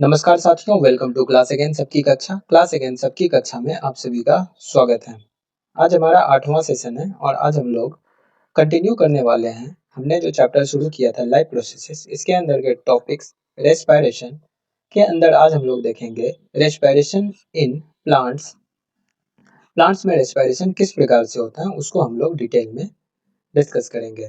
नमस्कार साथियों, welcome to class again सबकी कक्षा में आप सभी का स्वागत है। आज हमारा 8वां सेशन है और आज हम लोग कंटिन्यू करने वाले हैं। हमने जो चैप्टर शुरू किया था लाइफ प्रोसेसेस, इसके अंदर के टॉपिक्स रेस्पिरेशन के अंदर आज हम लोग देखेंगे रेस्पिरेशन इन प्लांट्स। प्लांट्स में रेस्पिरेशन किस प्रकार से होता है उसको हम लोग डिटेल में डिस्कस करेंगे।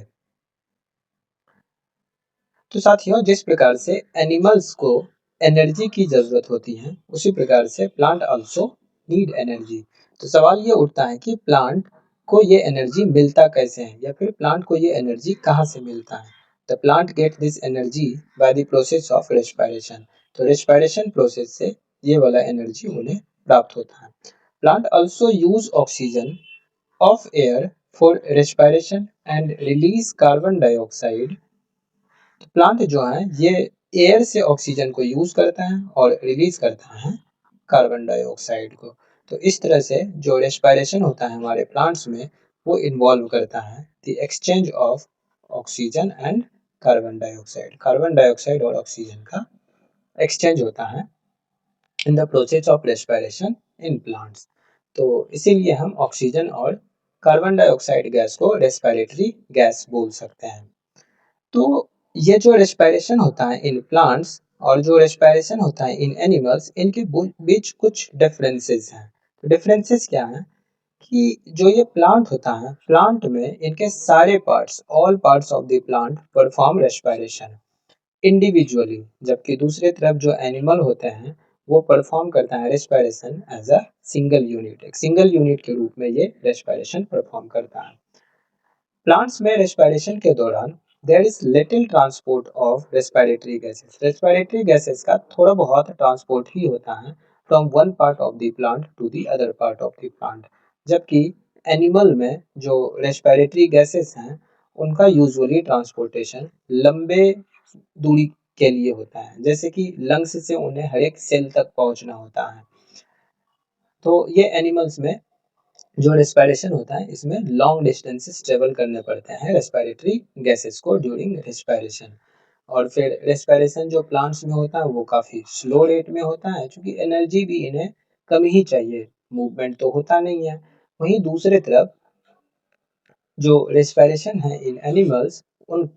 तो साथियों, जिस प्रकार से एनिमल्स को एनर्जी की जरूरत होती है उसी प्रकार से प्लांट आल्सो नीड एनर्जी। तो सवाल ये उठता है कि प्लांट को ये एनर्जी मिलता कैसे है या फिर प्लांट को ये एनर्जी कहाँ से मिलता है। The plant get this energy by the process of respiration. तो रेस्पिरेशन प्रोसेस से ये वाला एनर्जी उन्हें प्राप्त होता है। Plant also use oxygen of air for respiration and release carbon dioxide. Plant जो है ये एयर से ऑक्सीजन को यूज करता है और रिलीज करता है कार्बन डाइऑक्साइड को। तो इस तरह से जो रेस्पिरेशन होता है हमारे प्लांट्स में वो इन्वॉल्व करता है the exchange of oxygen and carbon dioxide और ऑक्सीजन का एक्सचेंज होता है in the process of respiration in plants. तो इसीलिए हम ऑक्सीजन और कार्बन डाइऑक्साइड गैस को रेस्पिरेटरी गैस बोल सकते हैं। तो ये जो रेस्पिरेशन होता है इन प्लांट्स और जो रेस्पिरेशन होता है इन एनिमल्स, इनके बीच कुछ डिफरेंसेस हैं। तो डिफरेंसेस क्या हैं कि जो ये प्लांट होता है, प्लांट में इनके सारे parts, all parts of the plant perform respiration individually, जबकि दूसरे तरफ जो एनिमल होते हैं वो परफॉर्म करता है respiration as a single unit. एक सिंगल यूनिट के रूप में ये रेस्पिरेशन परफॉर्म करता है। प्लांट्स में रेस्पिरेशन के दौरान there is little transport of respiratory gases. Respiratory gases का थोड़ा बहुत ट्रांसपोर्ट ही होता है from one part of the plant to the other part of the plant. जबकि एनिमल में जो रेस्पिरेटरी गैसेस हैं उनका यूजुअली ट्रांसपोर्टेशन लंबे दूरी के लिए होता है, जैसे कि लंग्स से उन्हें हर एक सेल तक पहुंचना होता है। तो ये एनिमल्स में जो रेस्पिरेशन होता है इसमें लॉन्ग डिस्टेंसेस ट्रेवल करने पड़ते हैं रेस्पिरेटरी गैसेस को ड्यूरिंग रेस्पिरेशन। और फिर रेस्पिरेशन जो प्लांट्स में होता है वो काफ़ी स्लो रेट में होता है, क्योंकि एनर्जी भी इन्हें कम ही चाहिए, मूवमेंट तो होता नहीं है। वहीं दूसरे तरफ जो रेस्पिरेशन है इन एनिमल्स, उन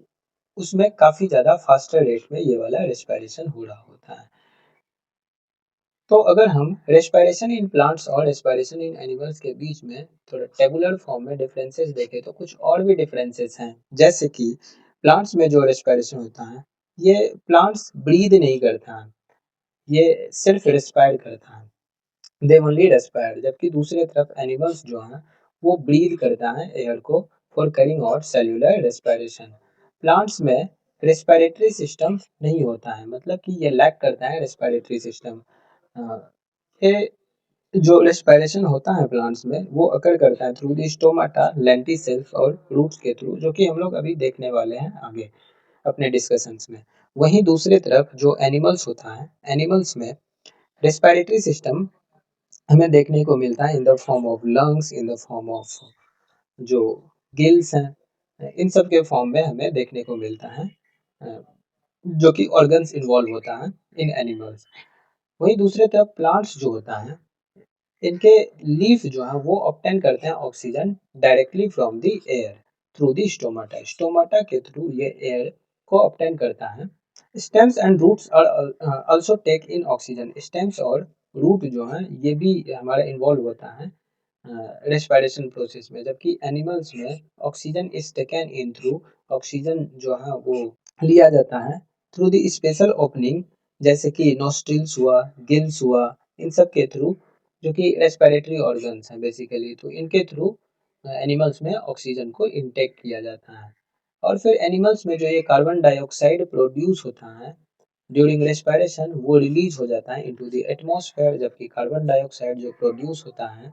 उसमें काफ़ी ज़्यादा फास्टर रेट में ये वाला रेस्पिरेशन हो रहा होता है। तो अगर हम रेस्पिरेशन इन प्लांट्स और रेस्पिरेशन इन एनिमल्स के बीच में थोड़ा टेबुलर फॉर्म में डिफरेंसेस देखें तो कुछ और भी डिफरेंसेस हैं। जैसे कि प्लांट्स में जो रेस्पिरेशन होता है, ये प्लांट्स ब्रीद नहीं करता है, ये सिर्फ रेस्पायर करता है, दे ओनली रेस्पायर। जबकि दूसरे तरफ एनिमल्स जो हैं वो ब्रीद करता है एयर को for carrying out cellular respiration. Plants में रेस्पिरेटरी सिस्टम नहीं होता है, मतलब कि ये लैक करता है रेस्पिरेटरी सिस्टम। ये जो रेस्पिरेशन होता है प्लांट्स में वो अकर करता है थ्रू द स्टोमाटा, लेंटिसेल्स और रूट्स के थ्रू, जो कि हम लोग अभी देखने वाले हैं आगे अपने डिस्कशंस में। वहीं दूसरे तरफ जो एनिमल्स होता है, एनिमल्स में रेस्पिरेटरी सिस्टम हमें देखने को मिलता है in the form of lungs, in the form of जो गिल्स हैं, इन सब के फॉर्म में हमें देखने को मिलता है, जो कि ऑर्गन्स इन्वॉल्व होता है इन एनिमल्स। वहीं दूसरे तरफ प्लांट्स जो होता है, इनके लीफ जो है वो ऑब्टेन करते हैं oxygen directly from the air through the stomata. Stomata के थ्रू ये एयर को ऑब्टेन करता है। Stems and roots are also take in oxygen. Stems और रूट जो है ये भी हमारा इन्वॉल्व होता है रेस्पिरेशन प्रोसेस में। जबकि एनिमल्स में oxygen is taken in through, oxygen जो है वो लिया जाता है थ्रू द स्पेशल ओपनिंग, जैसे कि नोस्ट्रिल्स हुआ, गिल्स हुआ, इन सब के थ्रू, जो कि रेस्पिरेटरी ऑर्गन्स हैं बेसिकली। तो इनके थ्रू एनिमल्स में ऑक्सीजन को इनटेक किया जाता है। और फिर एनिमल्स में जो ये कार्बन डाइऑक्साइड प्रोड्यूस होता है ड्यूरिंग रेस्पिरेशन वो रिलीज हो जाता है इनटू द एटमॉस्फेयर। जबकि कार्बन डाइऑक्साइड जो प्रोड्यूस होता है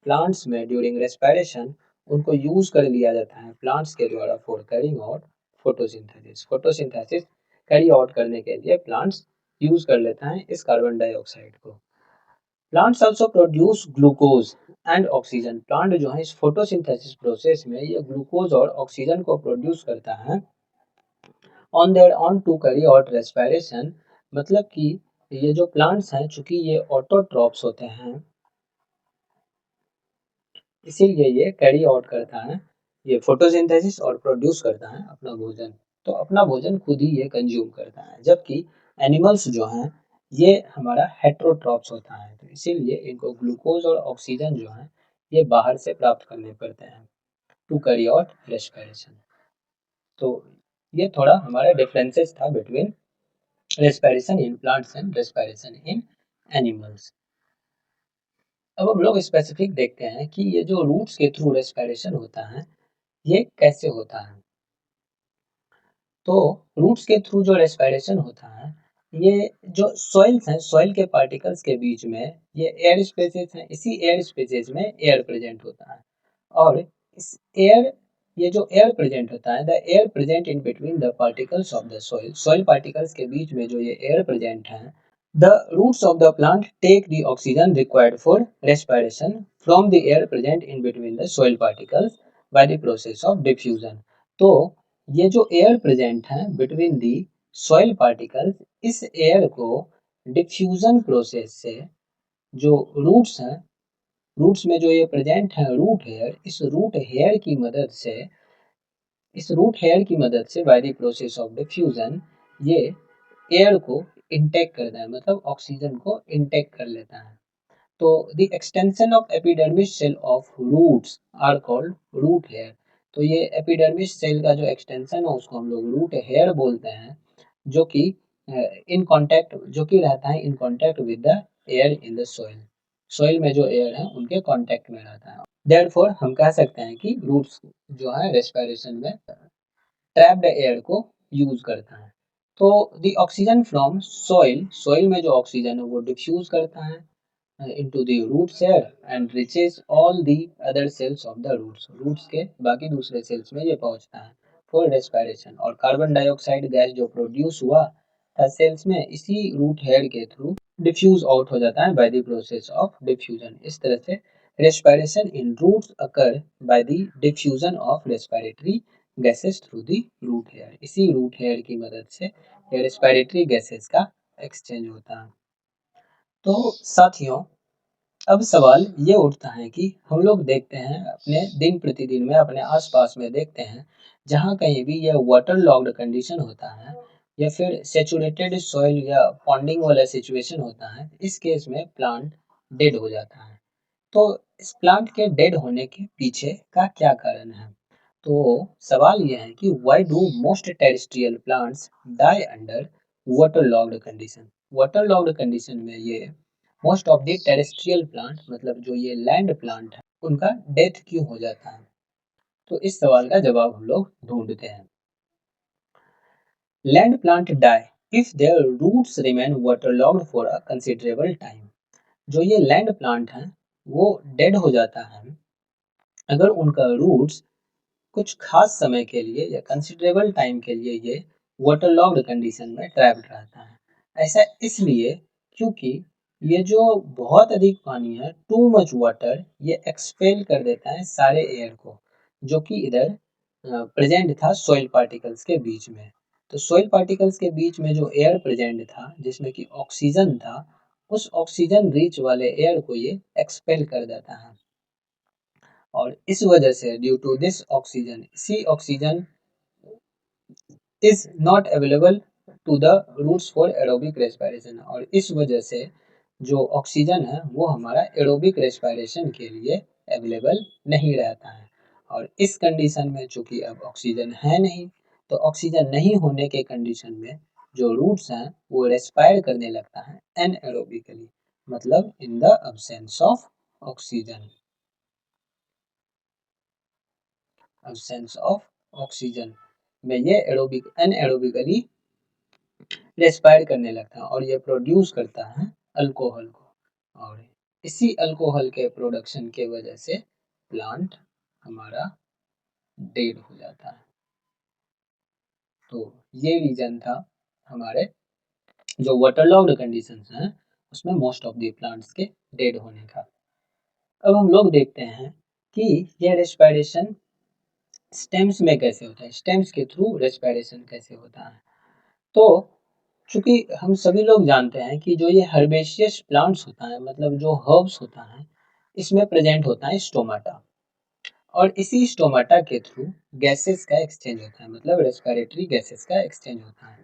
प्लांट्स में ड्यूरिंग रेस्पिरेशन, उनको यूज कर लिया जाता है प्लांट्स के द्वारा for carrying out photosynthesis. Photosynthesis carry out करने के लिए प्लांट्स यूज कर लेता है इस कार्बन डाइऑक्साइड को। Plants also produce glucose and oxygen. Plant जो है इस फोटोसिंथेसिस प्रोसेस में ये ग्लूकोज और ऑक्सीजन को प्रोड्यूस करता है on their own to carry out respiration. मतलब कि ये जो प्लांट्स हैं चूंकि ये ऑटोट्रॉप्स होते हैं, इसीलिए ये कैरी आउट करता है, ये फोटोसिंथेसिस और प्रोड्यूस करता है अपना भोजन। तो अपना भोजन खुद ही ये कंज्यूम करता है, जबकि एनिमल्स जो हैं ये हमारा हेट्रोट्रॉप्स होता है, तो इसीलिए इनको ग्लूकोज और ऑक्सीजन जो है ये बाहर से प्राप्त करने पड़ते हैं टू कैरी आउट रेस्पिरेशन। तो ये थोड़ा हमारा डिफरेंसेस था between respiration in plants and respiration in animals. अब हम लोग स्पेसिफिक देखते हैं कि ये जो रूट्स के थ्रू रेस्पिरेशन होता है ये कैसे होता है। तो रूट्स के थ्रू जो रेस्पिरेशन होता है, ये जो सॉइल्स हैं, सॉइल के पार्टिकल्स के बीच में ये एयर स्पेसेस हैं, इसी एयर स्पेसेस में एयर प्रेजेंट होता है। और इस एयर, ये जो एयर प्रेजेंट होता है, the air present in between the particles of the soil, soil particles के बीच में जो ये एयर प्रेजेंट है, the roots of the plant take the oxygen required for respiration from the air present in between the soil particles by the process of diffusion। तो ये जो air present है between the soil particles, इस air को diffusion process से जो roots हैं, roots में जो ये प्रेजेंट है रूट हेयर, इस रूट हेयर की मदद से, इस रूट हेयर की मदद से by the process of diffusion ये एयर को इनटेक करता है, मतलब ऑक्सीजन को इनटेक कर लेता है। तो the extension of epidermis cell of roots are called root hair. तो ये एपिडर्मिस सेल का जो एक्सटेंशन है उसको हम लोग रूट हेयर बोलते हैं, जो कि इन कांटेक्ट, जो कि रहता है in contact with the air in the soil, soil में जो एयर है उनके कांटेक्ट में रहता है। देयरफॉर हम कह सकते हैं कि रूट्स जो है रेस्पिरेशन में ट्रैप्ड एयर को यूज करता है। तो the oxygen from soil, soil में जो ऑक्सीजन है वो डिफ्यूज करता है into the root cell and reaches all the other cells of the roots, roots के बाकी दूसरे सेल्स में ये पहुंचता है for respiration। और कार्बन डाइऑक्साइड गैस जो प्रोड्यूस हुआ था सेल्स में, इसी रूट हेयर के थ्रू डिफ्यूज आउट हो जाता है by the process of diffusion। इस तरह से respiration in roots occur by the diffusion of respiratory gases through the root hair। इसी रूट हेयर की मदद से रेस्पिरेटरी गैसेस का एक्सचेंज होता है। तो साथियों, अब सवाल ये उठता है कि हम लोग देखते हैं अपने दिन प्रतिदिन में, अपने आसपास में देखते हैं जहाँ कहीं भी यह वाटर लॉग्ड कंडीशन होता है या फिर सेचुरेटेड सॉइल या पॉन्डिंग वाला सिचुएशन होता है, इस केस में प्लांट डेड हो जाता है। तो इस प्लांट के डेड होने के पीछे का क्या कारण है? तो सवाल यह है कि why do most terrestrial plants die under water logged condition. Water logged condition में ये most of the terrestrial plant, मतलब जो ये लैंड प्लांट है, उनका डेथ क्यों हो जाता है? तो इस सवाल का जवाब हम लोग ढूंढते हैं। Land plant die if their roots remain waterlogged for a considerable time. जो ये लैंड प्लांट है वो डेड हो जाता है अगर उनका रूट्स कुछ खास समय के लिए या कंसिडरेबल टाइम के लिए ये वाटरलॉग्ड कंडीशन में ट्रैप्ड रहता है। ऐसा इसलिए क्योंकि ये जो बहुत अधिक पानी है, टू मच वाटर, ये एक्सपेल कर देता है सारे एयर को, जो कि इधर प्रेजेंट था सॉइल पार्टिकल्स के बीच में। तो सॉइल पार्टिकल्स के बीच में जो एयर प्रेजेंट था जिसमें कि ऑक्सीजन था, उस ऑक्सीजन रिच वाले एयर को ये एक्सपेल कर देता है। और इस वजह से ड्यू टू दिस ऑक्सीजन, इसी oxygen is not available to the roots for aerobic respiration. और इस वजह से जो ऑक्सीजन है वो हमारा एरोबिक रेस्पिरेशन के लिए अवेलेबल नहीं रहता है। और इस कंडीशन में चूंकि अब ऑक्सीजन है नहीं, तो ऑक्सीजन नहीं होने के कंडीशन में जो रूट्स हैं वो रेस्पायर करने लगता है एनएरोबिकली, मतलब in the absence of oxygen, absence of oxygen में ये एरोबिक एनएरोबिकली रेस्पायर करने लगता है और ये प्रोड्यूस करता है अल्कोहल को। और इसी अल्कोहल के प्रोडक्शन के वजह से प्लांट हमारा डेड हो जाता है। तो ये रीजन था हमारे जो वाटरलॉग्ड कंडीशंस हैं उसमें मोस्ट ऑफ द प्लांट्स के डेड होने का। अब हम लोग देखते हैं कि ये रेस्पिरेशन स्टेम्स में कैसे होता है, स्टेम्स के थ्रू रेस्पिरेशन कैसे होता है। तो चूंकि हम सभी लोग जानते हैं कि जो ये हर्बेशियस प्लांट्स होता है, मतलब जो हर्ब्स होता है, इसमें प्रेजेंट होता है स्टोमाटा, और इसी स्टोमाटा के थ्रू गैसेस का एक्सचेंज होता है, मतलब रेस्पिरेटरी गैसेस का एक्सचेंज होता है।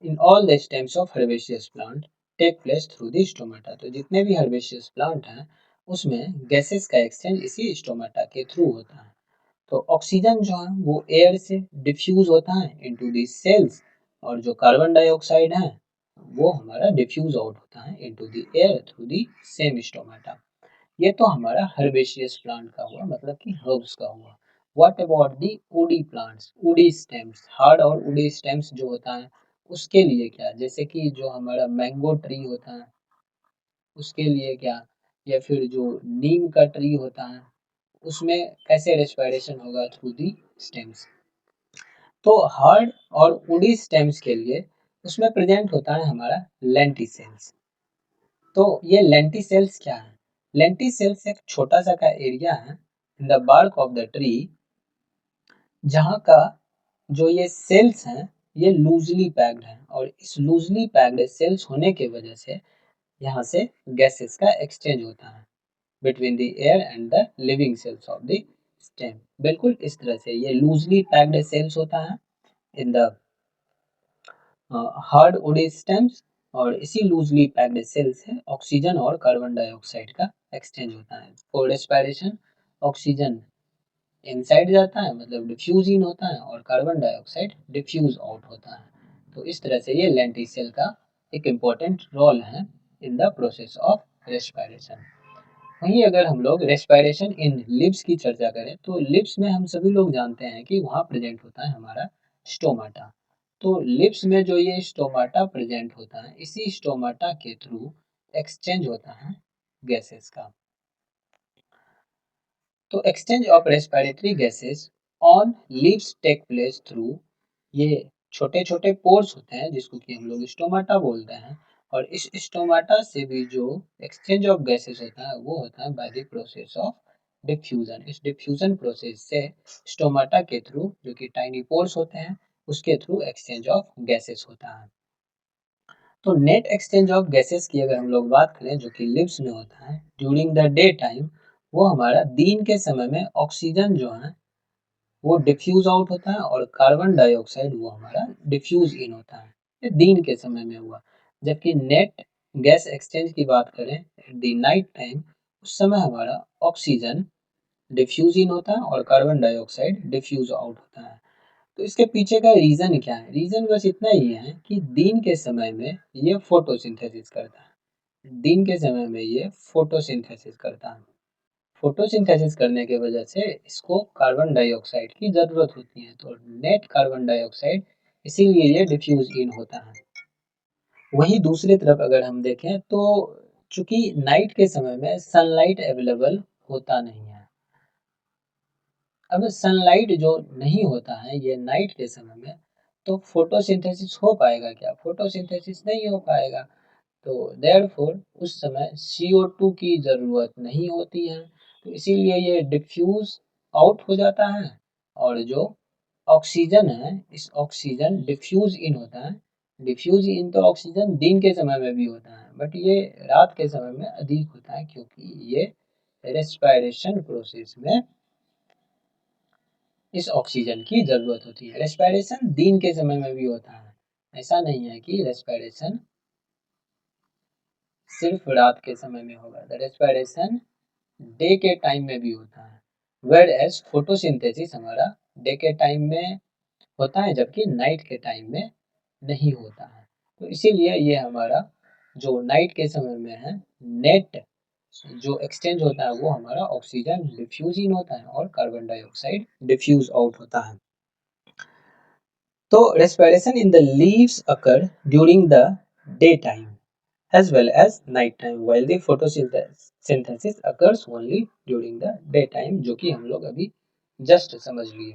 In all the stems of herbaceous plant take place through the stomata. तो जितने भी हर्बेशियस प्लांट हैं उसमें गैसेस का एक्सचेंज इसी स्टोमाटा के थ्रू होता है। तो ऑक्सीजन जो है वो एयर से डिफ्यूज होता है इनटू द सेल्स, और जो कार्बन डाइऑक्साइड है वो हमारा डिफ्यूज आउट होता है into the air through the same stomata. ये तो हमारा हर्बेशियस प्लांट का हुआ, मतलब कि हर्ब्स का हुआ। What about the woody plants, woody stems, hard और वुडी स्टेम्स जो होता है उसके लिए क्या, जैसे कि जो हमारा मैंगो ट्री होता है उसके लिए क्या, या फिर जो नीम का ट्री होता है उसमें कैसे रेस्पिरेशन होगा, थ्रू दी स्टेम्स। तो हार्ड और वुडी स्टेम्स के लिए उसमें प्रेजेंट होता है हमारा लेंटिसेल्स। तो ये लेंटिसेल्स क्या है? लेंटिसेल्स एक छोटा सा का एरिया है in the bark of the tree, जहाँ का जो ये सेल्स हैं ये लूजली पैक्ड हैं, और इस लूजली पैक्ड सेल्स होने के वजह से यहाँ से गैसेस का एक्सचेंज होता है between the air and the living cells of the stem. बिल्कुल इस तरह से ये लूजली पैक्ड सेल्स होता है in the hard woody stems, और इसी लूजली पैक्ड सेल से ऑक्सीजन और कार्बन डाइऑक्साइड का एक्सचेंज होता है फॉर रेस्पिरेशन। ऑक्सीजन इनसाइड जाता है, मतलब डिफ्यूज इन होता है, और कार्बन डाइऑक्साइड डिफ्यूज आउट होता है। तो इस तरह से ये लेंटिसेल का एक इम्पोर्टेंट रोल है in the process of respiration. वहीं अगर हम लोग रेस्पिरेशन इन लिप्स की चर्चा करें तो लिप्स में हम सभी लोग जानते हैं कि वहाँ प्रेजेंट होता है हमारा स्टोमाटा। तो लिप्स में जो ये स्टोमाटा प्रेजेंट होता है इसी स्टोमाटा के थ्रू एक्सचेंज होता है गैसेस का। तो exchange of respiratory gases on lips take place through, ये छोटे छोटे पोर्स होते हैं जिसको कि हम लोग स्टोमाटा बोलते हैं, और इस स्टोमाटा से भी जो एक्सचेंज ऑफ गैसेस होता है वो होता है by the process of diffusion. इस डिफ्यूजन प्रोसेस से स्टोमाटा के थ्रू, जो कि टाइनी पोर्स होते हैं, उसके थ्रू एक्सचेंज ऑफ गैसेस होता है। तो नेट एक्सचेंज ऑफ गैसेस की अगर हम लोग बात करें जो कि लिप्स में होता है ड्यूरिंग द डे टाइम, वो हमारा दिन के समय में ऑक्सीजन जो है वो डिफ्यूज आउट होता है, और कार्बन डाइऑक्साइड वो हमारा डिफ्यूज इन होता है। ये दिन के समय में हुआ। जबकि नेट गैस एक्सचेंज की बात करें एट द नाइट टाइम, उस समय हमारा ऑक्सीजन डिफ्यूज इन होता है और कार्बन डाइऑक्साइड डिफ्यूज आउट होता है। तो इसके पीछे का रीजन क्या है? रीजन बस इतना ही है कि दिन के समय में ये फोटोसिंथेसिस करता है। दिन के समय में ये फोटोसिंथेसिस करता है। फोटोसिंथेसिस करने की वजह से इसको कार्बन डाइऑक्साइड की जरूरत होती है, तो नेट कार्बन डाइऑक्साइड इसीलिए ये डिफ्यूज इन होता है। वहीं दूसरी तरफ अगर हम देखें तो चूंकि नाइट के समय में सनलाइट अवेलेबल होता नहीं है। अब सनलाइट जो नहीं होता है ये नाइट के समय में, तो फोटोसिंथेसिस हो पाएगा क्या? फोटोसिंथेसिस नहीं हो पाएगा। तो देयरफॉर उस समय CO2 की ज़रूरत नहीं होती है, तो इसीलिए ये डिफ्यूज आउट हो जाता है, और जो ऑक्सीजन है इस ऑक्सीजन डिफ्यूज इन होता है। डिफ्यूज इन तो ऑक्सीजन दिन के समय में भी होता है, बट ये रात के समय में अधिक होता है क्योंकि ये रेस्पिरेशन प्रोसेस में इस ऑक्सीजन की जरूरत होती है। रेस्पिरेशन दिन के समय में भी होता है, ऐसा नहीं है कि रेस्पिरेशन सिर्फ रात के समय में होगा। द रेस्पिरेशन डे के टाइम में भी होता है, वेयर एज फोटोसिंथेसिस हमारा डे के टाइम में होता है जबकि नाइट के टाइम में नहीं होता है। तो इसीलिए ये हमारा जो नाइट के समय में है नेट जो एक्सचेंज होता है वो हमारा ऑक्सीजन डिफ्यूज इन होता है और कार्बन डाइऑक्साइड डिफ्यूज आउट होता है। तो respiration in the leaves occur during the daytime as well as night time, while the photosynthesis occurs only during the daytime, जो कि हम लोग अभी जस्ट समझ लिए।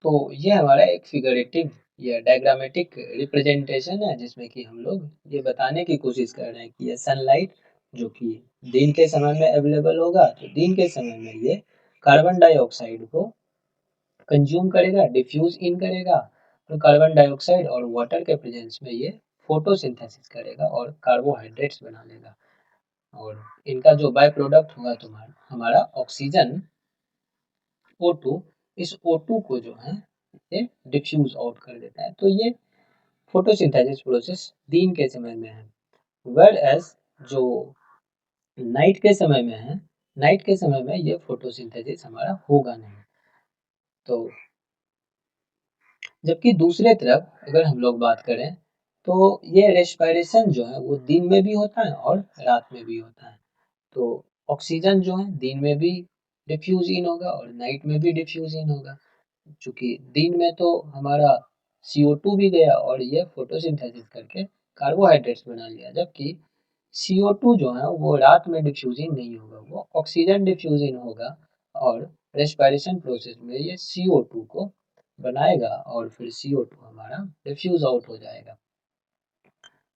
तो ये हमारा एक फिगरेटिव या डायग्रामेटिक रिप्रेजेंटेशन है जिसमें कि हम लोग ये बताने की कोशिश कर रहे हैं कि ये सनलाइट जो कि दिन के समय में अवेलेबल होगा, तो दिन के समय में ये कार्बन डाइऑक्साइड को कंज्यूम करेगा, डिफ्यूज इन करेगा, और कार्बन डाइऑक्साइड और वाटर के प्रेजेंस में ये फोटोसिंथेसिस करेगा और कार्बोहाइड्रेट्स बना लेगा और इनका जो बाय प्रोडक्ट होगा तुम्हारा हमारा ऑक्सीजन O2, इस O2 को जो है ये डिफ्यूज आउट कर देता है। तो ये फोटोसिंथेसिस प्रोसेस दिन के समय में है, वेयर एज जो नाइट के समय में है, नाइट के समय में ये फोटोसिंथेसिस हमारा होगा नहीं। तो जबकि दूसरे तरफ अगर हम लोग बात करें तो ये रेस्पिरेशन जो है वो दिन में भी होता है और रात में भी होता है। तो ऑक्सीजन जो है दिन में भी डिफ्यूज इन होगा और नाइट में भी डिफ्यूज इन होगा। चूंकि दिन में तो हमारा CO2 भी गया और ये फोटोसिंथेसिस करके कार्बोहाइड्रेट्स बना लिया, जबकि CO2 जो है वो रात में डिफ्यूजिंग नहीं होगा, वो ऑक्सीजन डिफ्यूजिंग होगा और रेस्पिरेशन प्रोसेस में ये CO2 को बनाएगा और फिर CO2 हमारा डिफ्यूज आउट हो जाएगा।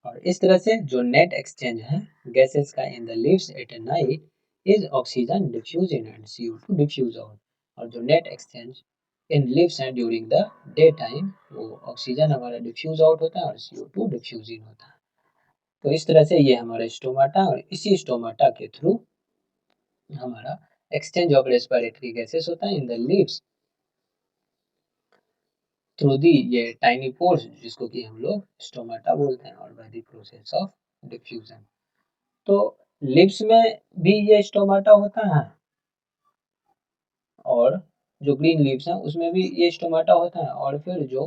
और इस तरह से जो नेट एक्सचेंज है गैसेस का in the leaves at night is oxygen diffuse in and CO2 diffuse out, और जो नेट एक्सचेंज इन लीव्स हैं ड्यूरिंग द डे टाइम वो ऑक्सीजन हमारा डिफ्यूज आउट होता है और CO2 डिफ्यूज इन होता है। तो इस तरह से ये हमारा स्टोमाटा और इसी स्टोमाटा के थ्रू हमारा एक्सचेंज ऑफ रेस्पिरेटरी गैसेस होता है in the leaves through the ये टाइनी पोर्स जिसको कि हम लोग स्टोमाटा बोलते हैं और by the process of diffusion. तो लिप्स में भी ये स्टोमाटा होता है और जो ग्रीन लीव्स हैं उसमें भी ये स्टोमाटा होता है और फिर जो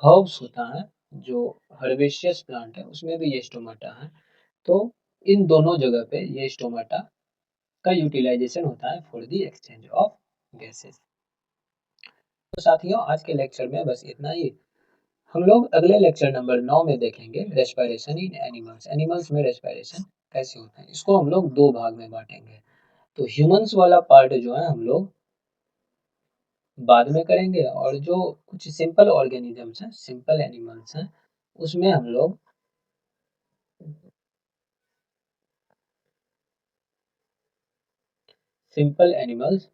हर्ब्स होता है जो हर्बेशियस प्लांट है उसमें भी ये स्टोमाटा है। तो इन दोनों जगह पे ये स्टोमाटा का यूटिलाइजेशन होता है for the exchange of gases. तो साथियों आज के लेक्चर में बस इतना ही। हम लोग अगले लेक्चर नंबर 9 में देखेंगे रेस्पिरेशन इन एनिमल्स, एनिमल्स में रेस्पिरेशन कैसे होता है। इसको हम लोग दो भाग में बांटेंगे। तो ह्यूमंस वाला पार्ट जो है हम लोग बाद में करेंगे और जो कुछ सिंपल ऑर्गेनिजम्स हैं, सिंपल एनिमल्स हैं, उसमें हम लोग सिंपल एनिमल्स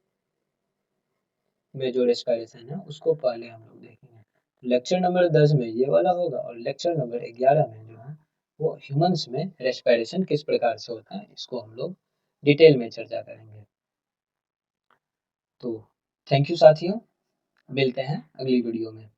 में जो रेस्पिरेशन है उसको पहले हम लोग देखेंगे। लेक्चर नंबर 10 में ये वाला होगा और लेक्चर नंबर 11 में जो है वो ह्यूमंस में रेस्पिरेशन किस प्रकार से होता है इसको हम लोग डिटेल में चर्चा करेंगे। तो थैंक यू साथियों, मिलते हैं अगली वीडियो में।